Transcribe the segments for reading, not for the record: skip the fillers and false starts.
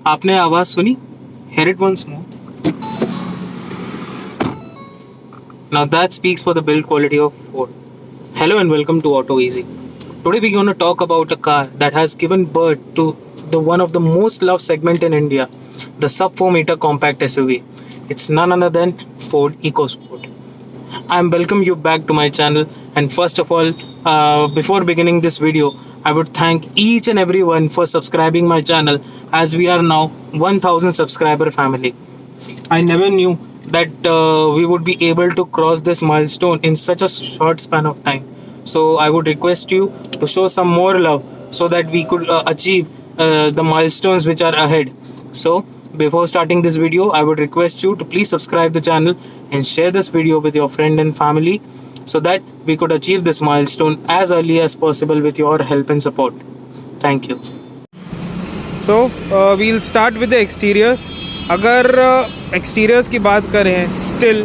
आपने आवाज सुनी? Hear it once more. Now that speaks for the build quality of Ford. Hello and welcome to Auto Easy. Today we're going to talk about a car that has given birth to the one of the most loved segment in India, the sub 4 meter compact SUV. It's none other than Ford EcoSport. I welcome you back to my channel, and first of all, before beginning this video, I would thank each and everyone for subscribing my channel, as we are now 1000 subscriber family. I never knew that we would be able to cross this milestone in such a short span of time. So I would request you to show some more love so that we could achieve the milestones which are ahead. So before starting this video, I would request you to please subscribe the channel and share this video with your friend and family so that we could achieve this milestone as early as possible with your help and support. Thank you. So we'll start with the exteriors. अगर exteriors की बात करें, still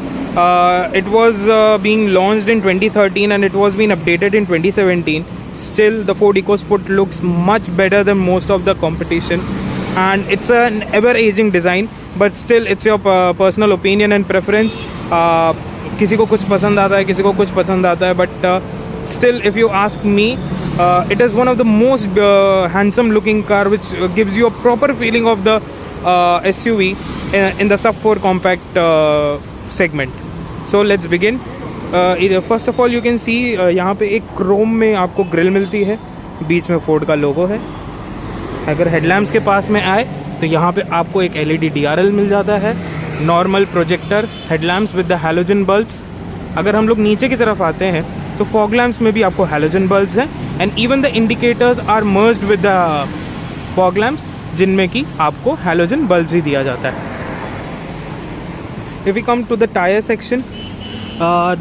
it was being launched in 2013 and it was being updated in 2017. Still the Ford EcoSport looks much better than most of the competition, and it's an ever aging design, but still it's your personal opinion and preference. किसी को कुछ पसंद आता है, किसी को कुछ पसंद आता है, but still if you ask me, it is one of the most handsome looking car which gives you a proper feeling of the SUV in the sub 4 compact segment. So let's begin. First of all you can see यहाँ पे एक Chrome में आपको grill मिलती है, बीच में Ford का लोगो है. अगर हेडलैम्प्स के पास में आए तो यहाँ पे आपको एक LED DRL मिल जाता है, normal projector headlamps with the halogen bulbs. अगर हम लोग नीचे की तरफ आते हैं तो फॉग लैम्प्स में भी आपको हैलोजन बल्ब्स हैं, and even the indicators are merged with the fog lamps, जिनमें कि आपको हैलोजन बल्ब्स ही दिया जाता है. If we come to the tire section,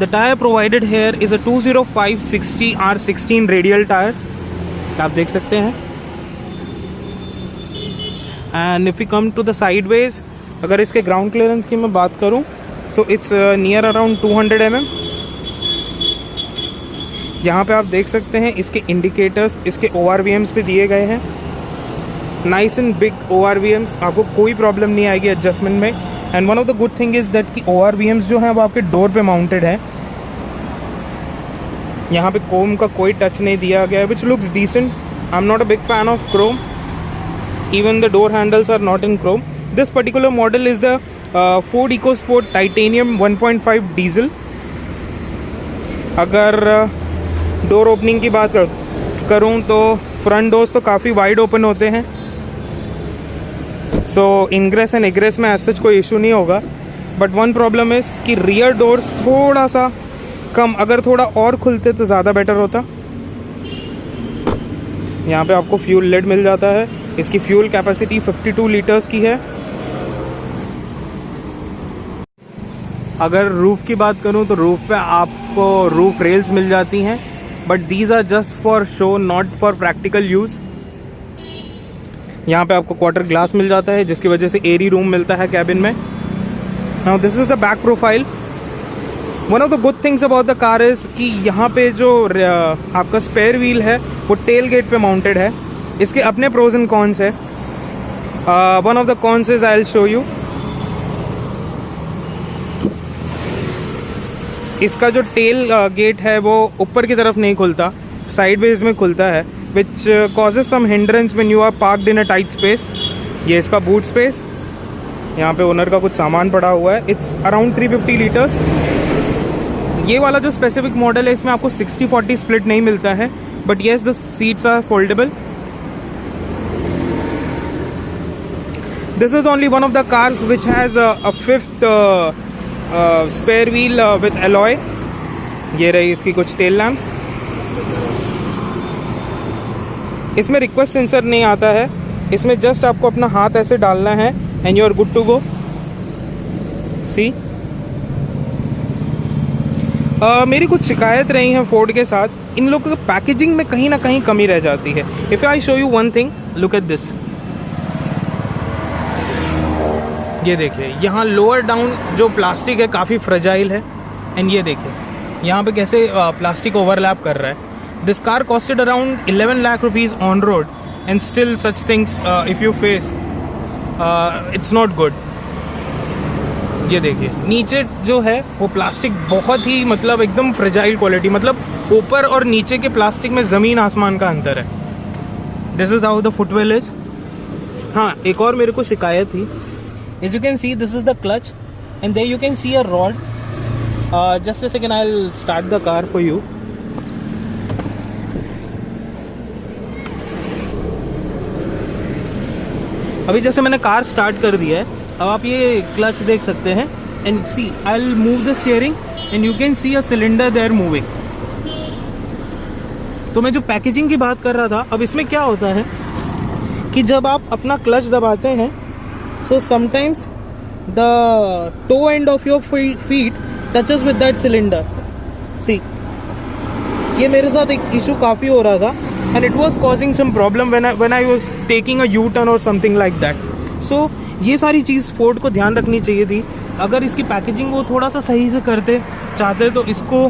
the tire provided here is a 205/60 R16 radial tires. आप देख सकते हैं. And if we come to the sideways, अगर इसके ग्राउंड क्लियरेंस की मैं बात करूं, so it's near around 200 mm. यहाँ पे आप देख सकते हैं इसके इंडिकेटर्स इसके ORVMs पे दिए गए हैं. नाइस एंड बिग ORVMs, आपको कोई प्रॉब्लम नहीं आएगी एडजस्टमेंट में. And one of the good thing is that कि ORVMs जो हैं वो आपके डोर पे माउंटेड है. यहाँ पे क्रोम का कोई टच नहीं दिया गया है, which looks decent. I am not a big fan of chrome. Even the door handles are not in chrome. This particular model is the Ford EcoSport Titanium 1.5 diesel. अगर डोर ओपनिंग की बात करूँ तो front doors तो काफ़ी wide open होते हैं, सो ingress and एग्रेस में ऐसा कोई इशू नहीं होगा. बट वन प्रॉब्लम इज़ कि रियर डोर्स थोड़ा सा कम, अगर थोड़ा और खुलते तो ज़्यादा बेटर होता. यहाँ पे आपको फ्यूल लिड मिल जाता है. इसकी फ्यूल कैपेसिटी 52 लीटर्स की है. अगर रूफ की बात करूं तो रूफ पे आपको रूफ रेल्स मिल जाती हैं, but these are just for show, not for practical use. यहाँ पे आपको क्वार्टर ग्लास मिल जाता है, जिसकी वजह से एयरी रूम मिलता है कैबिन में. Now this is the back profile. One of the good things about the car is कि यहाँ पे जो आपका स्पेयर व्हील है वो टेल गेट पे माउंटेड है. इसके अपने प्रोज एंड कॉन्स है. One of the cons is I will show you. इसका जो टेल गेट है वो ऊपर की तरफ नहीं खुलता, साइडवेज में खुलता है, which causes some hindrance when you are parked in a tight space. ये इसका बूट स्पेस. यहाँ पे ओनर का कुछ सामान पड़ा हुआ है. It's around 350 litres. ये वाला जो स्पेसिफिक मॉडल है इसमें आपको 60-40 स्प्लिट नहीं मिलता है, but yes the seats are foldable. This is only one of the cars which has a fifth spare wheel with alloy. ये रही इसकी कुछ टेल लैम्प्स. इसमें रिक्वेस्ट सेंसर नहीं आता है. इसमें जस्ट आपको अपना हाथ ऐसे डालना है and you are good to go. See, मेरी कुछ शिकायत रही है फोर्ड के साथ. इन लोगों की पैकेजिंग में कहीं ना कहीं कमी रह जाती है. If I show you one thing, look at this. ये देखिए, यहाँ लोअर डाउन जो प्लास्टिक है काफ़ी फ्रेजाइल है. एंड ये देखिए यहाँ पे कैसे प्लास्टिक ओवरलैप कर रहा है. This car costed around 11 lakh rupees on road, and still such things if you face, it's not good. ये देखिए नीचे जो है वो प्लास्टिक बहुत ही मतलब एकदम फ्रेजाइल क्वालिटी, मतलब ऊपर और नीचे के प्लास्टिक में ज़मीन आसमान का अंतर है. This is how the footwell is. हाँ, एक और मेरे को शिकायत थी. As you can see this is the clutch and there you can see a rod. Just a second, I will start the car for you. अभी जैसे मैंने कार स्टार्ट कर दिया है, अब आप ये क्लच देख सकते हैं and see I will move the steering and you can see a cylinder there moving. तो मैं जो पैकेजिंग की बात कर रहा था, अब इसमें क्या होता है कि जब आप अपना क्लच दबाते हैं, so sometimes the toe end of your feet touches with that cylinder. See, ये मेरे साथ एक इशू काफ़ी हो रहा था and it was causing some problem when I was taking a U turn और समथिंग लाइक दैट. सो ये सारी चीज़ फोर्ड को ध्यान रखनी चाहिए थी. अगर इसकी पैकेजिंग वो थोड़ा सा सही से करते चाहते तो इसको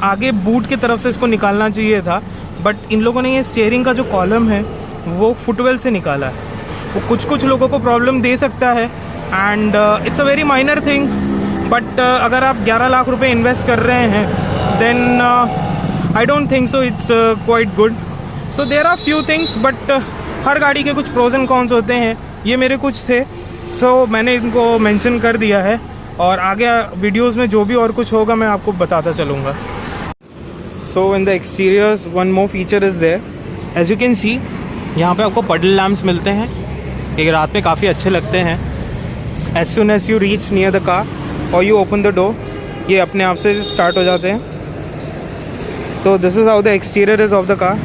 आगे बूट की तरफ से इसको निकालना चाहिए था, बट इन लोगों ने ये स्टीयरिंग का जो कॉलम है वो फुटवेल से निकाला है. वो कुछ लोगों को प्रॉब्लम दे सकता है and it's a very minor thing, but अगर आप 11 लाख रुपए इन्वेस्ट कर रहे हैं then I don't think so it's quite good. So there are few things, but हर गाड़ी के कुछ प्रोज एंड कॉन्स होते हैं. ये मेरे कुछ थे, सो मैंने इनको मेंशन कर दिया है और आगे वीडियोस में जो भी और कुछ होगा मैं आपको बताता चलूँगा. So in the exteriors one more feature is there. As you can see यहाँ पे आपको पडल लैम्प्स मिलते हैं. ये रात में काफ़ी अच्छे लगते हैं. As soon as you reach near the car और यू ओपन द डोर, ये अपने आप से स्टार्ट हो जाते हैं. So this is how the exterior is of the car.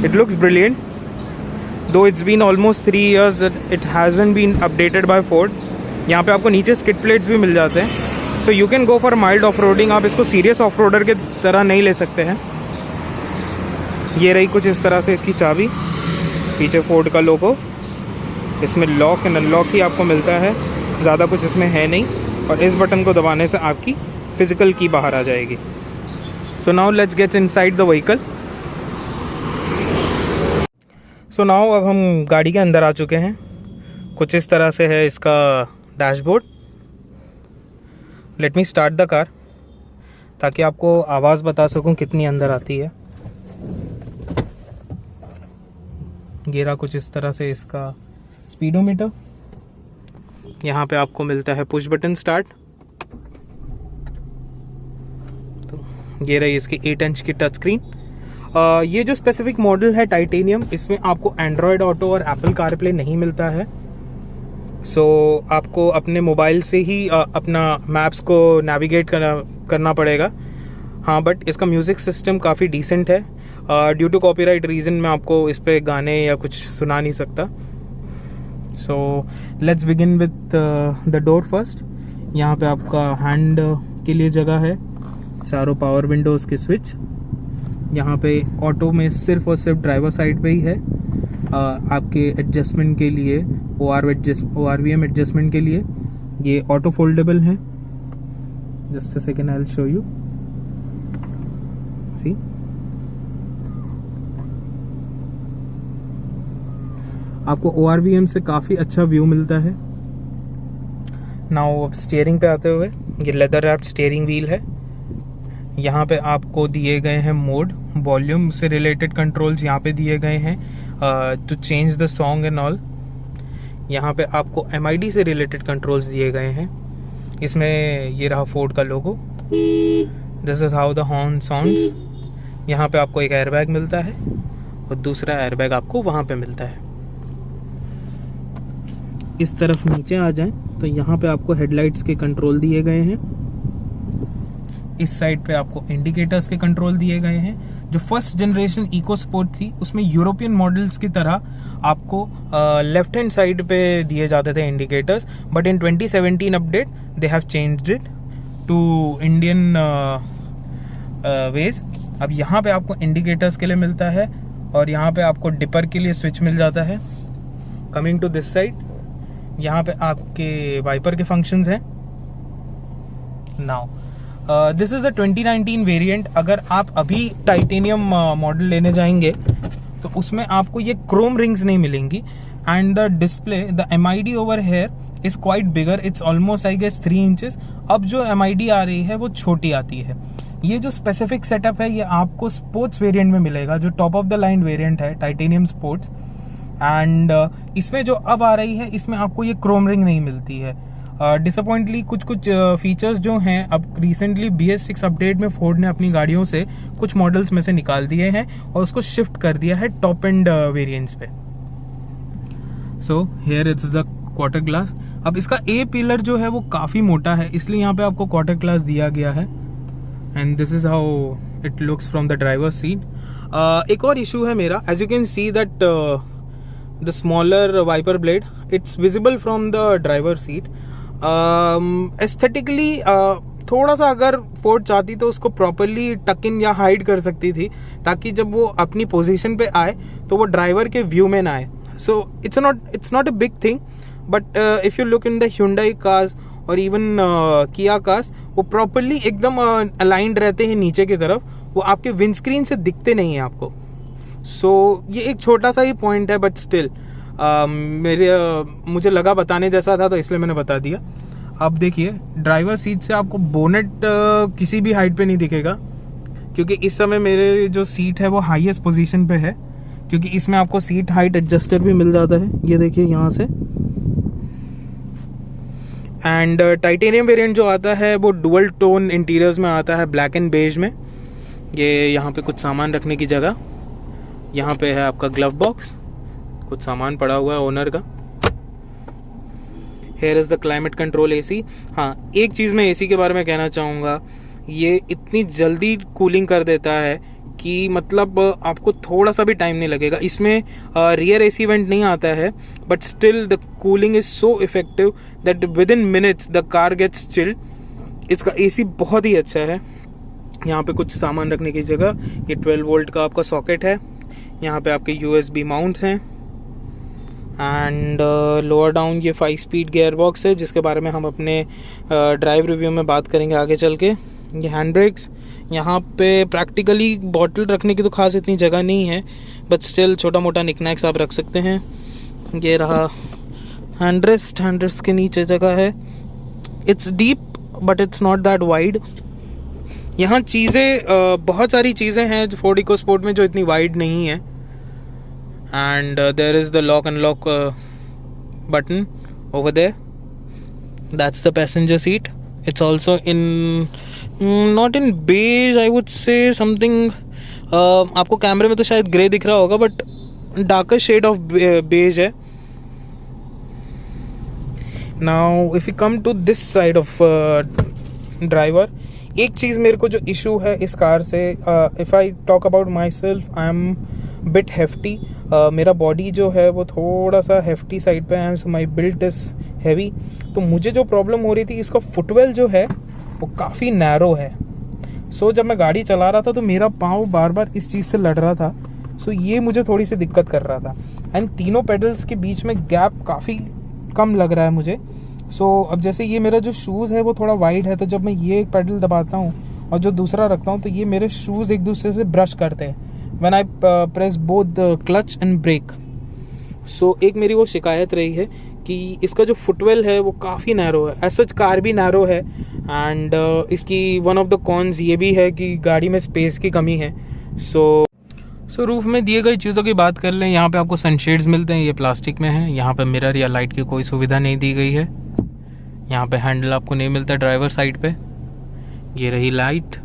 It looks brilliant. Though it's been almost 3 years that it hasn't been updated by Ford. यहाँ पे आपको नीचे skid plates भी मिल जाते हैं. So you can go for mild off-roading. आप इसको serious off-roader के तरह नहीं ले सकते हैं. ये रही कुछ इस तरह से इसकी चाबी, पीछे Ford का लोगो. इसमें लॉक एंड अनलॉक ही आपको मिलता है, ज़्यादा कुछ इसमें है नहीं. और इस बटन को दबाने से आपकी फिजिकल की बाहर आ जाएगी. So now let's get inside the vehicle. So now अब हम गाड़ी के अंदर आ चुके हैं. कुछ इस तरह से है इसका dashboard. Let me start the car ताकि आपको आवाज़ बता सकूं कितनी अंदर आती है. गेरा कुछ इस तरह से इसका स्पीडोमीटर. यहाँ पे आपको मिलता है पुश बटन स्टार्ट. तो ये रही इसकी 8 इंच की टच स्क्रीन. ये जो स्पेसिफिक मॉडल है टाइटेनियम, इसमें आपको एंड्रॉयड ऑटो और एप्पल कारप्ले नहीं मिलता है. सो आपको अपने मोबाइल से ही अपना मैप्स को नेविगेट करना पड़ेगा. हाँ, बट इसका म्यूज़िक सिस्टम काफ़ी डिसेंट है. ड्यू टू कॉपीराइट रीज़न मैं आपको इस पे गाने या कुछ सुना नहीं सकता. So let's begin with the door first. यहाँ पे आपका हैंड के लिए जगह है, चारों पावर विंडोज़ के स्विच. यहाँ पे ऑटो में सिर्फ और सिर्फ ड्राइवर साइड पे ही है. आपके एडजस्टमेंट के लिए ORVM एडजस्टमेंट के लिए ये ऑटो फोल्डेबल है. Just a second, I will show you. See, आपको ORVM से काफ़ी अच्छा व्यू मिलता है. नाउ अब स्टीयरिंग पे आते हुए, ये लेदर रैप्ड स्टीयरिंग व्हील है. यहाँ पे आपको दिए गए हैं मोड, वॉल्यूम से रिलेटेड कंट्रोल्स यहाँ पे दिए गए हैं to change the song and all. यहाँ पे आपको MID से रिलेटेड कंट्रोल्स दिए गए हैं. इसमें ये रहा फोर्ड का logo. This is how the horn sounds. यहाँ पे आपको एक एयरबैग मिलता है और दूसरा एयरबैग आपको वहाँ पे मिलता है. इस तरफ नीचे आ जाएं तो यहाँ पे आपको हेडलाइट्स के कंट्रोल दिए गए हैं. इस साइड पे आपको इंडिकेटर्स के कंट्रोल दिए गए हैं. जो फर्स्ट जनरेशन इको स्पोर्ट थी उसमें यूरोपियन मॉडल्स की तरह आपको लेफ्ट हैंड साइड पे दिए जाते थे indicators, but in 2017 update they have changed it to Indian ways. अब यहाँ पे आपको इंडिकेटर्स के लिए मिलता है और यहाँ पे आपको डिपर के लिए स्विच मिल जाता है. कमिंग टू दिस साइड, यहाँ पे आपके वाइपर के फंक्शंस हैं. Now this is a 2019 variant. अगर आप अभी टाइटेनियम मॉडल लेने जाएंगे तो उसमें आपको ये क्रोम रिंग्स नहीं मिलेंगी। And the display, the MID over here is quite bigger, it's almost I guess 3 inches. अब जो MID आ रही है वो छोटी आती है। ये जो स्पेसिफिक सेटअप है ये आपको स्पोर्ट्स वेरिएंट में मिलेगा, जो top of the line variant है टाइटेनियम स्पोर्ट्स। एंड इसमें जो अब आ रही है इसमें आपको ये क्रोम रिंग नहीं मिलती है। डिसअपॉइंटली कुछ फीचर्स जो हैं अब रिसेंटली BS6 अपडेट में फोर्ड ने अपनी गाड़ियों से कुछ मॉडल्स में से निकाल दिए हैं और उसको शिफ्ट कर दिया है टॉप एंड वेरिएंट्स पे। So here it's the quarter glass. अब इसका A पिलर जो है वो काफ़ी मोटा है, इसलिए यहाँ पे आपको क्वार्टर ग्लास दिया गया है। And this is how it looks from the driver seat. एक और इशू है मेरा, as you can see that the smaller wiper blade it's visible from the driver seat. Aesthetically थोड़ा सा अगर फोर्ड चाहती तो उसको प्रॉपरली टक इन या हाइड कर सकती थी, ताकि जब वो अपनी पोजीशन पे आए तो वो ड्राइवर के व्यू में ना आए। So it's not a big thing, but if you look in the Hyundai cars और इवन किया कार्स, वो प्रॉपरली एकदम अलाइंड रहते हैं नीचे की तरफ, वो आपके विंडस्क्रीन से दिखते नहीं है आपको। सो ये एक छोटा सा ही पॉइंट है, बट स्टिल मुझे लगा बताने जैसा था तो इसलिए मैंने बता दिया। अब देखिए ड्राइवर सीट से आपको बोनेट किसी भी हाइट पे नहीं दिखेगा, क्योंकि इस समय मेरे जो सीट है वो हाईएस्ट पोजीशन पे है, क्योंकि इसमें आपको सीट हाइट एडजस्टर भी मिल जाता है, ये देखिए यहाँ से। एंड टाइटेनियम वेरिएंट जो आता है वो डुअल टोन इंटीरियर्स में आता है, ब्लैक एंड बेज में। ये यहाँ पे कुछ सामान रखने की जगह, यहाँ पे है आपका ग्लव बॉक्स, कुछ सामान पड़ा हुआ है ओनर का। Here is the climate control AC। हाँ, एक चीज़ मैं AC के बारे में कहना चाहूँगा, ये इतनी जल्दी कूलिंग कर देता है कि मतलब आपको थोड़ा सा भी टाइम नहीं लगेगा। इसमें रियर AC वेंट नहीं आता है, but still the cooling is so effective that within minutes the car gets chilled. इसका AC बहुत ही अच्छा है। यहाँ पे कुछ सामान रखने की जगह, ये 12 वोल्ट का आपका सॉकेट है, यहाँ पे आपके USB माउंट्स हैं। एंड लोअर डाउन ये 5 स्पीड गियर बॉक्स है, जिसके बारे में हम अपने ड्राइव रिव्यू में बात करेंगे आगे चल के। ये हैंड ब्रेक्स, यहाँ पे प्रैक्टिकली बॉटल रखने की तो खास इतनी जगह नहीं है, बट स्टिल छोटा मोटा निकनैक्स आप रख सकते हैं। ये रहा हैंड रेस्ट के नीचे जगह है। It's deep but it's not that wide. यहाँ चीज़ें बहुत सारी चीज़ें हैं जो फोर्ड इकोस्पोर्ट में जो इतनी वाइड नहीं है। And there is the lock unlock button over there, that's the passenger seat. It's also in not in beige, I would say something आपको कैमरे में तो शायद ग्रे दिख रहा होगा, but darker shade of beige है। Now if you come to this side of driver, एक चीज़ मेरे को जो इशू है इस कार से, if I talk about my self, I am bit hefty. मेरा बॉडी जो है वो थोड़ा सा हेफ्टी साइड पे है, सो माई बिल्ट इज हैवी। तो मुझे जो प्रॉब्लम हो रही थी, इसका फुटवेल जो है वो काफ़ी नैरो है। सो जब मैं गाड़ी चला रहा था तो मेरा पाँव बार बार इस चीज़ से लड़ रहा था, सो ये मुझे थोड़ी सी दिक्कत कर रहा था। एंड तीनों पेडल्स के बीच में गैप काफ़ी कम लग रहा है मुझे। सो अब जैसे ये मेरा जो शूज़ है वो थोड़ा वाइड है, तो जब मैं ये एक पेडल दबाता हूँ और जो दूसरा रखता हूँ तो ये मेरे शूज़ एक दूसरे से ब्रश करते हैं when I press both the clutch and brake. So एक मेरी वो शिकायत रही है कि इसका जो फुटवेल है वो काफ़ी नैरो है। एज सच कार भी नैरो है, एंड इसकी वन ऑफ द कॉन्स ये भी है कि गाड़ी में स्पेस की कमी है। सो रूफ में दिए गई चीज़ों की बात कर लें, यहाँ पे आपको सनशेड्स मिलते हैं, ये प्लास्टिक में है। यहाँ पे मिरर या लाइट की कोई सुविधा नहीं दी गई है। यहाँ पे हैंडल आपको नहीं मिलता ड्राइवर साइड पे। ये रही लाइट,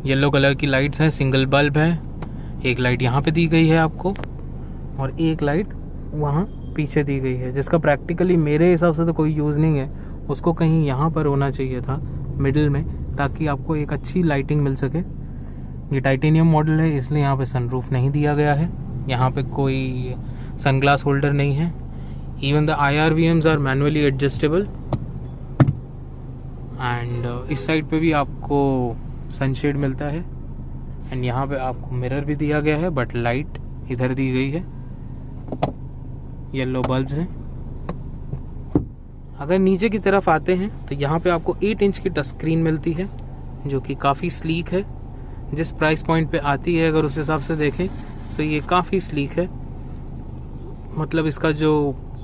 येलो कलर की लाइट्स है, सिंगल बल्ब है। एक लाइट यहाँ पे दी गई है आपको, और एक लाइट वहाँ पीछे दी गई है, जिसका प्रैक्टिकली मेरे हिसाब से तो कोई यूज़ नहीं है। उसको कहीं यहाँ पर होना चाहिए था मिडिल में, ताकि आपको एक अच्छी लाइटिंग मिल सके। ये टाइटेनियम मॉडल है, इसलिए यहाँ पे सनरूफ नहीं दिया गया है। यहाँ पे कोई सनग्लास होल्डर नहीं है। Even the IRVMs are manually adjustable. And इस साइड पे भी आपको सनशेड मिलता है। एंड यहाँ पे आपको मिरर भी दिया गया है, बट लाइट इधर दी गई है। येलो बल्ब्स हैं। अगर नीचे की तरफ आते हैं तो यहाँ पे आपको 8 इंच की टच स्क्रीन मिलती है। जो कि काफ़ी स्लीक है। जिस प्राइस पॉइंट पे आती है अगर उस हिसाब से देखें तो ये काफ़ी स्लीक है। मतलब इसका जो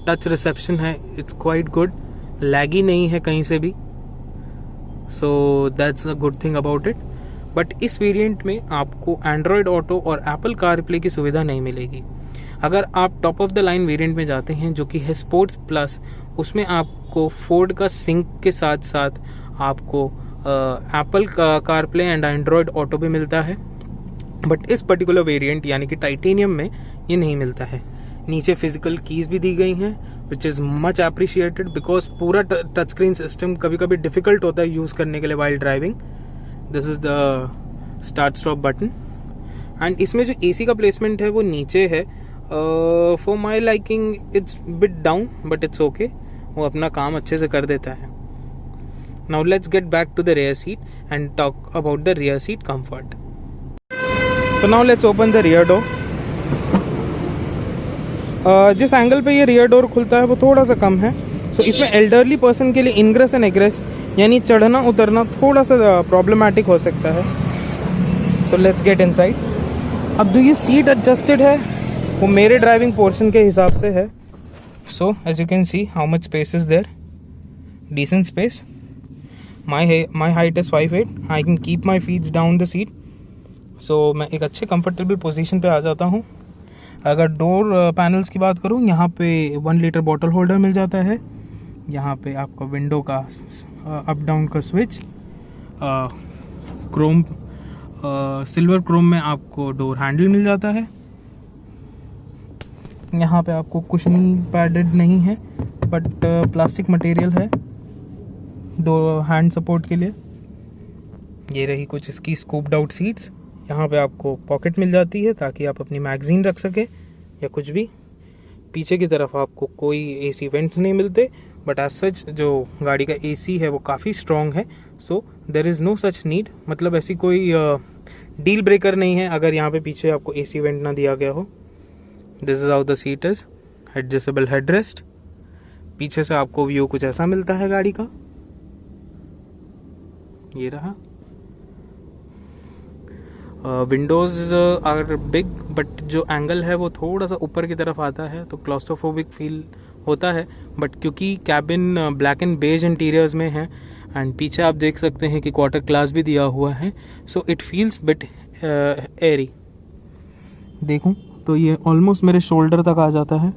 टच रिसेप्शन है इट्स क्वाइट गुड, लैगी नहीं है कहीं से भी, so that's a good thing about it. But इस वेरिएंट में आपको एंड्रॉयड ऑटो और एप्पल कारप्ले की सुविधा नहीं मिलेगी। अगर आप top of the line variant में जाते हैं जो कि है स्पोर्ट्स प्लस, उसमें आपको फोर्ड का सिंक के साथ साथ आपको Apple CarPlay and Android auto भी मिलता है। बट इस पर्टिकुलर वेरिएंट यानी कि टाइटेनियम में ये नहीं मिलता है। नीचे फिजिकल कीज भी दी गई हैं which is much appreciated, because पूरा टच स्क्रीन सिस्टम कभी कभी डिफिकल्ट होता है यूज़ करने के लिए while driving. This is the start stop button. And इसमें जो एसी का प्लेसमेंट है वो नीचे है। For my liking it's bit down but it's okay, वो अपना काम अच्छे से कर देता है। Now let's get back to the rear seat and talk about the rear seat comfort. So now let's open the rear door. जिस angle पे ये रियर डोर खुलता है वो थोड़ा सा कम है, सो इसमें एल्डरली पर्सन के लिए इनग्रेस एंड एग्रेस यानी चढ़ना उतरना थोड़ा सा प्रॉब्लमेटिक हो सकता है। So let's get inside. अब जो ये सीट एडजस्टेड है वो मेरे ड्राइविंग पोर्शन के हिसाब से है। So as you can see how much space is there, decent space. My height is 5'8", I can keep my feets down the seat. So मैं एक अच्छे कंफर्टेबल पोजीशन पे आ जाता हूँ। अगर डोर पैनल्स की बात करूँ, यहाँ पे 1 लीटर बॉटल होल्डर मिल जाता है। यहाँ पे आपका विंडो का अप डाउन का स्विच, क्रोम सिल्वर क्रोम में आपको डोर हैंडल मिल जाता है। यहाँ पे आपको कुशनिंग पैडेड नहीं है बट प्लास्टिक मटेरियल है डोर हैंड सपोर्ट के लिए। ये रही कुछ इसकी स्कूप्ड आउट सीट्स। यहाँ पे आपको पॉकेट मिल जाती है ताकि आप अपनी मैगजीन रख सके या कुछ भी। पीछे की तरफ आपको कोई एसी वेंट्स नहीं मिलते, बट एज सच जो गाड़ी का एसी है वो काफ़ी स्ट्रॉन्ग है, so there is no such need. मतलब ऐसी कोई डील ब्रेकर नहीं है अगर यहाँ पे पीछे आपको एसी वेंट ना दिया गया हो। This is how the seat is, adjustable headrest. पीछे से आपको व्यू कुछ ऐसा मिलता है गाड़ी का, ये रहा। विंडोज़ आर बिग बट जो एंगल है वो थोड़ा सा ऊपर की तरफ आता है तो क्लॉस्ट्रोफोबिक फील होता है। बट क्योंकि cabin black and beige interiors में है एंड पीछे आप देख सकते हैं कि क्वार्टर ग्लास भी दिया हुआ है, so it feels bit Airy. देखूं तो ये ऑलमोस्ट मेरे शोल्डर तक आ जाता है,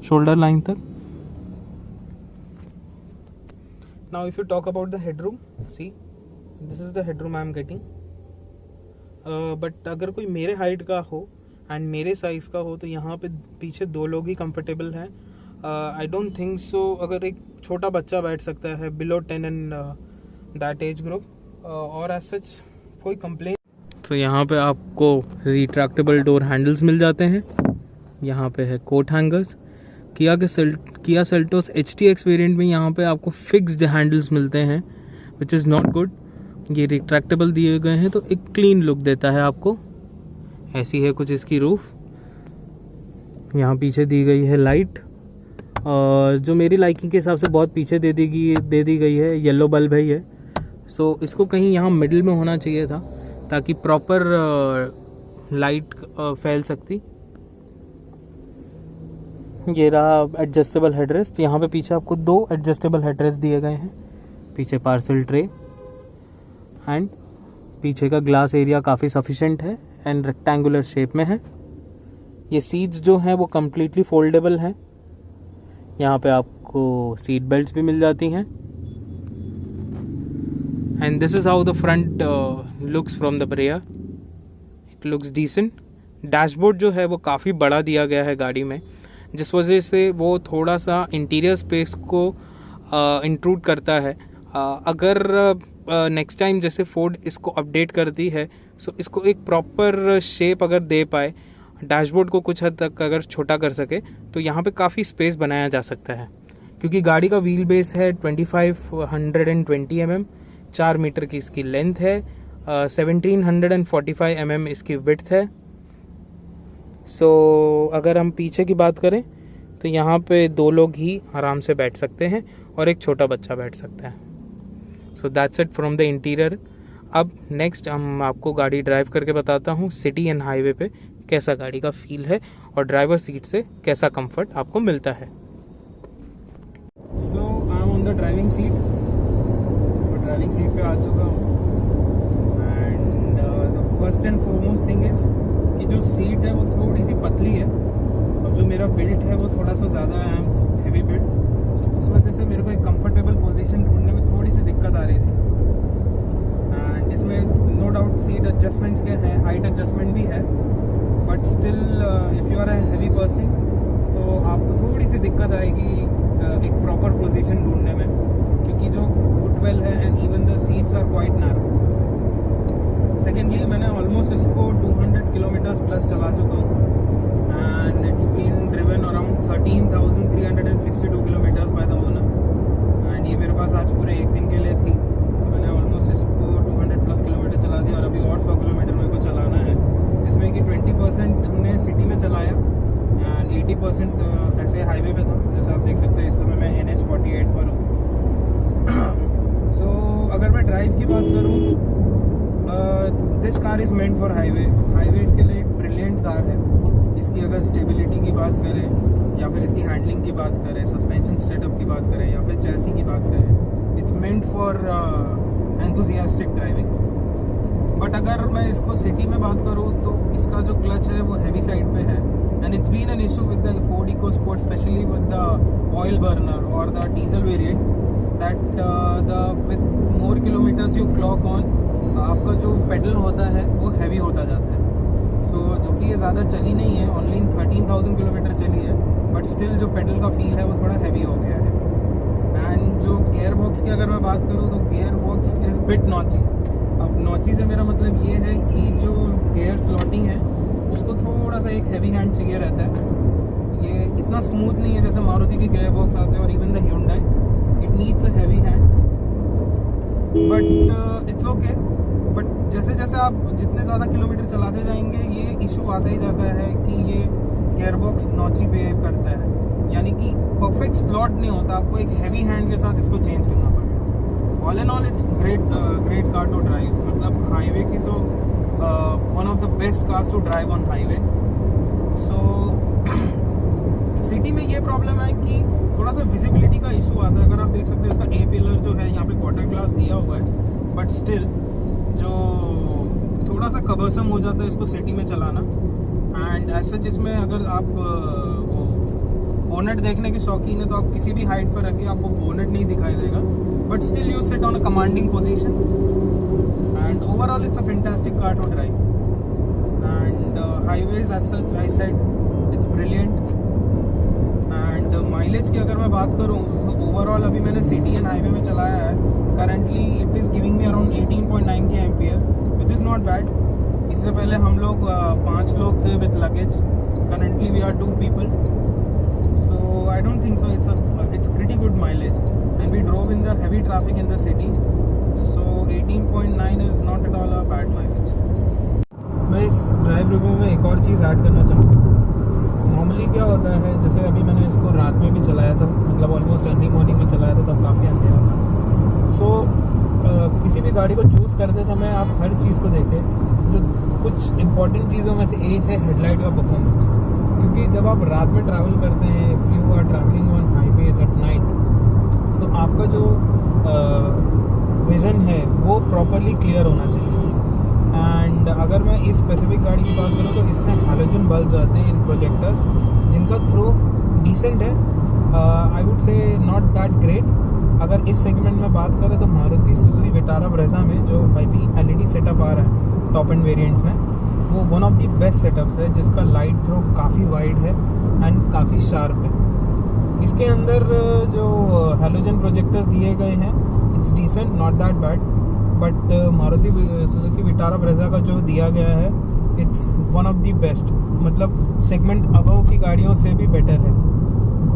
शोल्डर लाइन तक। Now if you talk about the headroom, see this is the headroom I am getting. But अगर कोई मेरे हाइट का हो एंड मेरे साइज़ का हो तो यहाँ पे पीछे 2 लोग ही कंफर्टेबल हैं। आई डोंट थिंक सो अगर एक छोटा बच्चा बैठ सकता है below 10 and that age group, और एज सच कोई कंप्लेन। तो यहाँ पे आपको रिट्रैक्टेबल डोर हैंडल्स मिल जाते हैं। यहाँ पे है coat hangers. Kia Seltos HTX variant में यहाँ पे आपको फिक्स्ड हैंडल्स मिलते हैं विच इज़ नॉट गुड। ये रिट्रैक्टेबल दिए गए हैं तो एक क्लीन लुक देता है आपको। ऐसी है कुछ इसकी रूफ। यहाँ पीछे दी गई है लाइट, और जो मेरी लाइकिंग के हिसाब से बहुत पीछे दे दी गई है, येलो बल्ब है ये। सो इसको कहीं यहाँ मिडिल में होना चाहिए था ताकि प्रॉपर लाइट फैल सकती। ये रहा एडजस्टेबल हेडरेस्ट। यहाँ पे पीछे आपको 2 एडजस्टेबल हेडरेस्ट दिए गए हैं। पीछे पार्सल ट्रे एंड पीछे का ग्लास एरिया काफ़ी सफिशेंट है एंड रेक्टेंगुलर शेप में है। ये सीट्स जो हैं वो कम्प्लीटली फोल्डेबल हैं। यहाँ पे आपको सीट बेल्ट्स भी मिल जाती हैं। And this is how the front looks from the rear. It looks decent. Dashboard जो है वो काफ़ी बड़ा दिया गया है गाड़ी में, जिस वजह से वो थोड़ा सा इंटीरियर स्पेस को इंट्रूड करता है। अगर नेक्स्ट टाइम जैसे फोर्ड इसको अपडेट करती है, सो इसको एक प्रॉपर शेप अगर दे पाए, डैशबोर्ड को कुछ हद तक अगर छोटा कर सके, तो यहाँ पे काफ़ी स्पेस बनाया जा सकता है। क्योंकि गाड़ी का व्हील बेस है 2520 mm, 4 मीटर की इसकी लेंथ है, 1745 mm इसकी विड्थ है। सो अगर हम पीछे की बात करें तो यहाँ पे 2 लोग ही आराम से बैठ सकते हैं और एक छोटा बच्चा बैठ सकता है। सो that's it from the interior. अब नेक्स्ट हम आपको गाड़ी ड्राइव करके बताता हूँ सिटी एंड हाईवे पे कैसा गाड़ी का फील है और ड्राइवर सीट से कैसा कंफर्ट आपको मिलता है। So I am on the driving seat और ड्राइविंग सीट पे आ चुका हूँ and the first and foremost thing is कि जो सीट है वो थोड़ी सी पतली है और जो मेरा बिल्ट है वो थोड़ा सा ज़्यादा है, हैवी बिल्ट। सो उस वजह से मेरे को एक कंफर्टेबल पोजीशन ढूंढने में थोड़ी सी दिक्कत आ रही थी एंड इसमें नो डाउट सीट एडजस्टमेंट्स के हैं, हाइट एडजस्टमेंट भी है, but still if you are a heavy person तो आपको थोड़ी सी दिक्कत आएगी एक प्रॉपर पोजीशन ढूंढने में, क्योंकि जो फुटवेल है and even the seats are quite narrow. Secondly मैंने ऑलमोस्ट इसको 200 किलोमीटर्स प्लस चला चुका हूँ and it's been driven around 13,362 kilometres by the owner एंड ये मेरे पास आज पूरे एक दिन के लिए थी। तो मैंने ऑलमोस्ट इसको 200 प्लस किलोमीटर चला दिया और अभी और 100 किलोमीटर मेरे को चलाना है, जिसमें कि 20% हमने सिटी में चलाया एंड 80% ऐसे हाईवे पे था। जैसे आप देख सकते हैं इस समय मैं NH48 पर हूँ। सो अगर मैं ड्राइव की बात करूँ, this car is meant for highway. Highway इसके लिए एक ब्रिलियंट कार है। इसकी अगर स्टेबिलिटी की बात करें या फिर इसकी हैंडलिंग की बात करें, सस्पेंशन सेटअप की बात करें या फिर चैसी की बात करें, it's meant for enthusiastic driving. But अगर मैं इसको सिटी में बात करूँ तो इसका जो क्लच है वो हैवी साइड पे है and it's been an issue with the Ford EcoSport, specially with the oil burner और the diesel variant, that with more kilometres you clock on, आपका जो पेडल होता है वो हैवी होता जाता है। सो जो कि ये ज़्यादा चली नहीं है, ओनली 13,000 किलोमीटर चली है, बट स्टिल जो पेडल का फील है वो थोड़ा हैवी हो गया है। एंड जो गेयर बॉक्स की अगर मैं बात करूँ तो गेयर बॉक्स इज़ बिट नॉची। अब नॉची से मेरा मतलब ये है कि जो गेयर स्लॉटिंग है उसको थोड़ा सा एक हैवी हैंड चाहिए रहता है। ये इतना स्मूथ नहीं है जैसे मारुति के गेयर बॉक्स आते हैं और even the Hyundai, it needs a heavy hand, but it's okay. But जैसे जैसे आप जितने ज़्यादा किलोमीटर चलाते जाएंगे ये इशू आता ही जाता है कि ये गेयरबॉक्स नॉची बिहेव करता है, यानी कि परफेक्ट स्लॉट नहीं होता, आपको एक हैवी हैंड के साथ इसको चेंज करना पड़ेगा। All and all it's great car to drive, मतलब हाईवे की तो one of the best cars to drive on highway. So city में ये प्रॉब्लम है कि थोड़ा सा विजिबिलिटी का इशू आता है। अगर आप देख सकते हैं इसका ए पिलर जो है यहाँ पे क्वार्टर ग्लास दिया हुआ है, बट स्टिल जो थोड़ा सा कबरसम हो जाता है इसको सिटी में चलाना। एंड एज सच इसमें अगर आप बोनेट देखने के शौकीन है तो आप किसी भी हाइट पर रखिए आपको बोनेट नहीं दिखाई देगा, but still you sit on a commanding position and overall it's a fantastic car to drive. And highways as such I said it's brilliant. And mileage की अगर मैं बात करूँ तो ओवरऑल अभी मैंने सिटी एंड हाईवे में चलाया है, currently it is giving me around 18.9 kmph, which is not bad. इससे पहले हम लोग 5 लोग थे with luggage, currently we are 2 people, so I don't think so it's pretty good mileage and we drove in the heavy traffic in the city, so 18.9 is not at all a bad mileage। मैं इस drive review में एक और चीज़ add करना चाहूँगा। Normally क्या होता है, जैसे अभी मैंने इसको रात में भी चलाया था, मतलब ऑलमोस्ट अर्ली मॉर्निंग में चलाया था, तब काफ़ी अंधेरा था। सो किसी भी गाड़ी को चूज़ करते समय आप हर चीज़ को देखें। जो कुछ इंपॉर्टेंट चीज़ों में से एक है हेडलाइट का परफॉर्मेंस, क्योंकि जब आप रात में ट्रैवल करते हैं, if you are travelling on highways at night, तो आपका जो विज़न है वो प्रॉपरली क्लियर होना चाहिए। एंड अगर मैं इस स्पेसिफिक गाड़ी की बात करूँ तो इसमें हैलोजन बल्ब आते हैं इन प्रोजेक्टर्स, जिनका थ्रो डिसेंट है, I would say not that great. अगर इस सेगमेंट में बात करें तो मारुति सुजुकी विटारा ब्रेजा में जो IP LED सेटअप आ रहा है टॉप एंड वेरिएंट्स में, वो one of the best setups है, जिसका लाइट थ्रो काफ़ी वाइड है एंड काफ़ी शार्प है। इसके अंदर जो हैलोजन प्रोजेक्टर्स दिए गए हैं it's decent, not that bad, but Maruti Suzuki Vitara Brezza का जो दिया गया है it's one of the best, मतलब सेगमेंट अबव की गाड़ियों से भी बेटर है।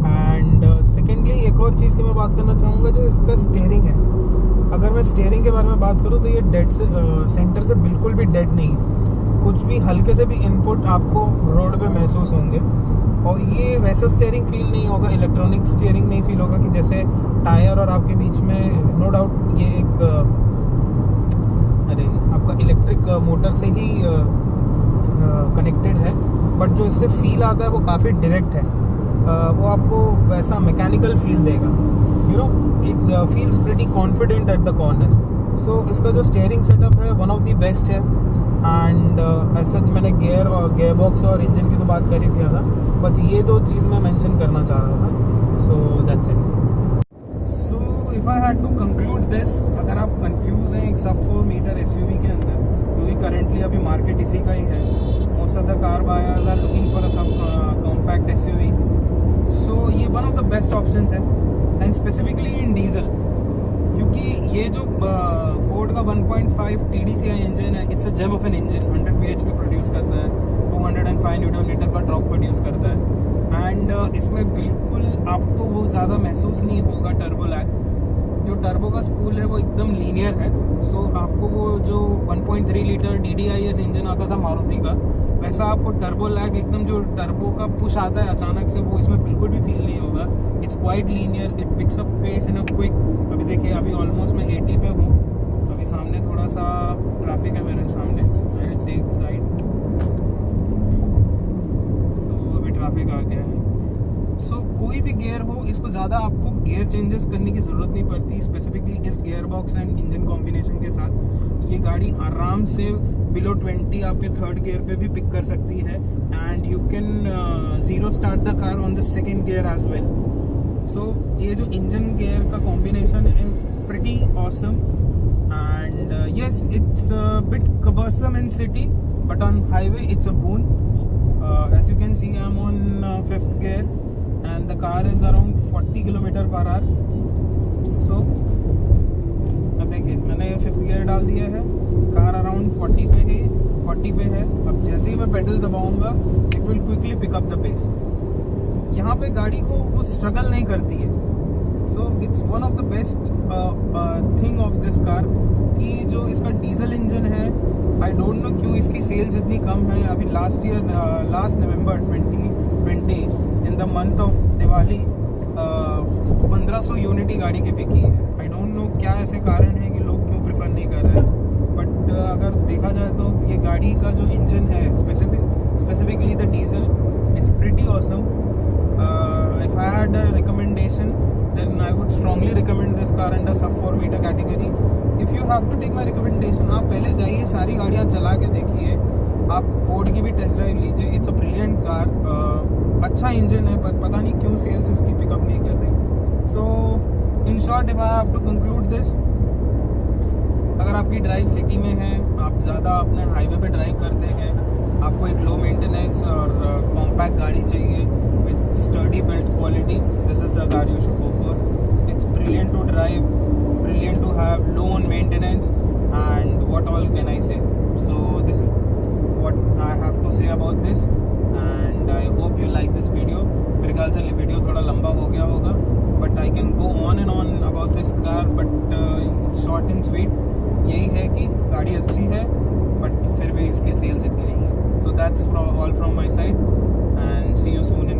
एंड सेकेंडली एक और चीज़ की मैं बात करना चाहूँगा, जो इसका स्टीयरिंग है। अगर मैं स्टीयरिंग के बारे में बात करूँ तो ये डेड से सेंटर से बिल्कुल भी डेड नहीं है, कुछ भी हल्के से भी इनपुट आपको रोड पे महसूस होंगे। और ये वैसा स्टीयरिंग फील नहीं होगा, इलेक्ट्रॉनिक स्टीयरिंग नहीं फील होगा कि जैसे टायर और आपके बीच में, नो डाउट ये एक करें, आपका इलेक्ट्रिक मोटर से ही कनेक्टेड है, बट जो इससे फील आता है वो काफ़ी डायरेक्ट है। वो आपको वैसा मैकेनिकल फील देगा, you know, it feels pretty confident at the corners. So इसका जो स्टीयरिंग सेटअप है वन ऑफ द बेस्ट है। एंड एज सच मैंने गेयर बॉक्स और इंजन की तो बात कर ही दिया था, बट ये दो चीज़ मैं मेंशन करना चाह रहा था। So that's it. So if I had to conclude this, अगर आप कंफ्यूज हैं एक सब 4 मीटर एसयूवी के अंदर, क्योंकि करेंटली अभी मार्केट इसी का ही है, most of the car buyers are looking for a sub compact SUV, so ये one of the best options है, एंड स्पेसिफिकली इन डीजल, क्योंकि ये जो फोर्ड का 1.5 TDCI इंजन है, it's a gem of an engine, 100 bhp produce करता है, 205 newton metre का टॉर्क प्रोड्यूस करता है, एंड इसमें बिल्कुल आपको वो ज़्यादा महसूस नहीं होगा टर्बो लैग। जो टर्बो का स्पूल है वो एकदम लीनियर है, सो आपको वो जो 1.3 लीटर DDIS इंजन आता था मारुति का, वैसा आपको टर्बो लैग एकदम जो टर्बो का पुश आता है अचानक से, वो इसमें बिल्कुल भी फील नहीं होगा। It's quite linear, it picks up pace in a quick. अभी देखिए, अभी ऑलमोस्ट मैं 80 पे हूँ, अभी सामने थोड़ा सा ट्रैफिक है मेरे सामने, आई टेक राइट, सो अभी ट्रैफिक आ गया है। सो कोई भी गियर हो, इसको ज़्यादा आपको गियर चेंजेस करने की ज़रूरत नहीं पड़ती, स्पेसिफिकली इस gear box and engine combination के साथ ये गाड़ी आराम से बिलो 20 आपके थर्ड गियर पे भी पिक कर सकती है, and you can zero start the car on the second gear as well. So ये जो इंजन गियर का combination is pretty awesome, and yes it's bit cumbersome in city, but on highway it's a boon. As you can see I am on 5th gear and the car is around 40 km/h. So अब देखिए, मैंने 5th gear डाल दिया है, car around 40 पे है। अब जैसे ही मैं पेडल दबाऊंगा, it will quickly pick up the pace. यहाँ पे गाड़ी को वो स्ट्रगल नहीं करती है। So it's one of the best thing of this car कि जो इसका डीजल इंजन है, आई डोंट नो क्यों इसकी सेल्स इतनी कम है। अभी last November 2020 in the month of Diwali 1500 unit ही गाड़ी की बिकी है। आई डोंट नो क्या ऐसे कारण है कि लोग क्यों प्रेफर नहीं कर रहे हैं, बट अगर देखा जाए तो ये गाड़ी का जो इंजन है, specifically the diesel, it's pretty awesome. If I had a recommendation, then I would strongly recommend this car under sub 4 meter category. If you have to take my recommendation, आप पहले जाइए, सारी गाड़ियाँ चला के देखिए, आप फोर्ड की भी टेस्ट ड्राइव लीजिए। इट्स अ ब्रिलियंट कार, अच्छा इंजन है, पर पता नहीं क्यों सेल्स इसकी पिकअप नहीं कर रही। So in short, if I have to conclude this, अगर आपकी ड्राइव सिटी में है, आप ज़्यादा अपने हाईवे पे ड्राइव करते हैं, आपको एक लो मेंटेनेंस और कॉम्पैक्ट गाड़ी चाहिए with sturdy build quality, this is the car you should go for. It's brilliant to drive, brilliant to have, low on maintenance, and what all can I say? So this is what I have to say about this, and I hope you like this video. मेरे ख्याल से ये video थोड़ा लंबा हो गया होगा, but I can go on and on about this car, but short and sweet यही है कि गाड़ी अच्छी है, but फिर भी इसके सेल्स इतनी नहीं है. So that's all from my side, and see you soon in